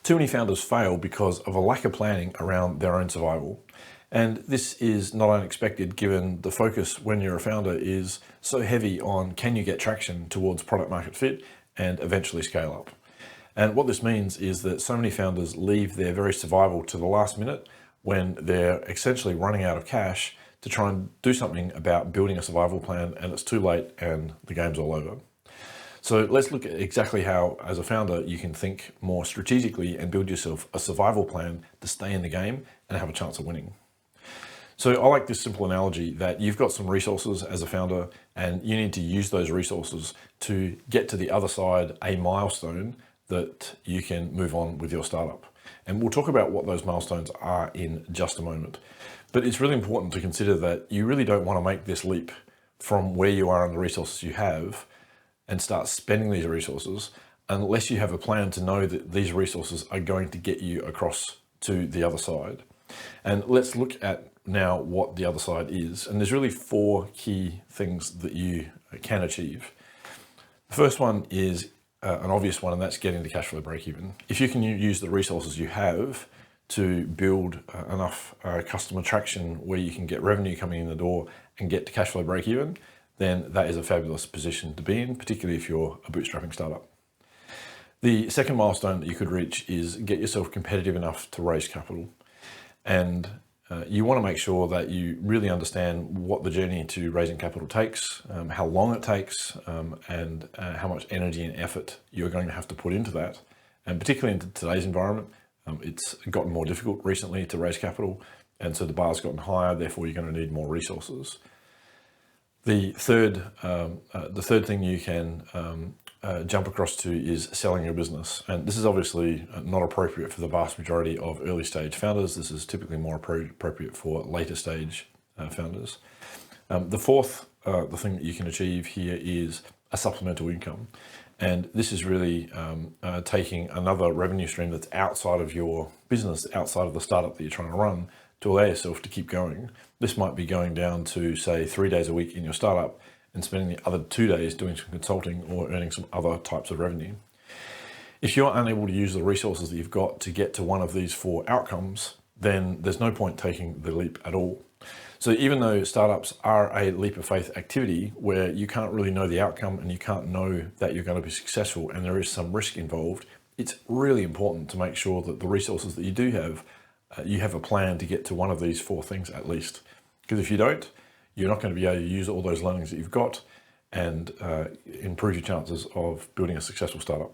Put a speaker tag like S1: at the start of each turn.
S1: Too many founders fail because of a lack of planning around their own survival. And this is not unexpected given the focus when you're a founder is so heavy on can you get traction towards product market fit and eventually scale up. And what this means is that so many founders leave their very survival to the last minute when they're essentially running out of cash to try and do something about building a survival plan, and it's too late and the game's all over. So let's look at exactly how, as a founder, you can think more strategically and build yourself a survival plan to stay in the game and have a chance of winning. So I like this simple analogy that you've got some resources as a founder and you need to use those resources to get to the other side, a milestone that you can move on with your startup. And we'll talk about what those milestones are in just a moment. But it's really important to consider that you really don't want to make this leap from where you are and the resources you have and start spending these resources unless you have a plan to know that these resources are going to get you across to the other side. And let's look at now what the other side is. And there's really 4 key things that you can achieve. The first one is an obvious one, and that's getting to cash flow break even. If you can use the resources you have to build enough customer traction where you can get revenue coming in the door and get to cash flow break even, then that is a fabulous position to be in, particularly if you're a bootstrapping startup. The second milestone that you could reach is get yourself competitive enough to raise capital. And you want to make sure that you really understand what the journey to raising capital takes, how long it takes, and how much energy and effort you're going to have to put into that. And particularly in today's environment, it's gotten more difficult recently to raise capital. And so the bar's gotten higher, therefore you're going to need more resources. The third thing you can jump across to is selling your business. And this is obviously not appropriate for the vast majority of early stage founders. This is typically more appropriate for later stage founders. The fourth thing that you can achieve here is a supplemental income. And this is really taking another revenue stream that's outside of your business, outside of the startup that you're trying to run, to allow yourself to keep going. This might be going down to, say, 3 days a week in your startup and spending the other 2 days doing some consulting or earning some other types of revenue. If you're unable to use the resources that you've got to get to one of these 4 outcomes, then there's no point taking the leap at all. So even though startups are a leap of faith activity where you can't really know the outcome and you can't know that you're going to be successful and there is some risk involved, it's really important to make sure that the resources that you do have, you have a plan to get to one of these 4 things at least. Because if you don't, you're not going to be able to use all those learnings that you've got and improve your chances of building a successful startup.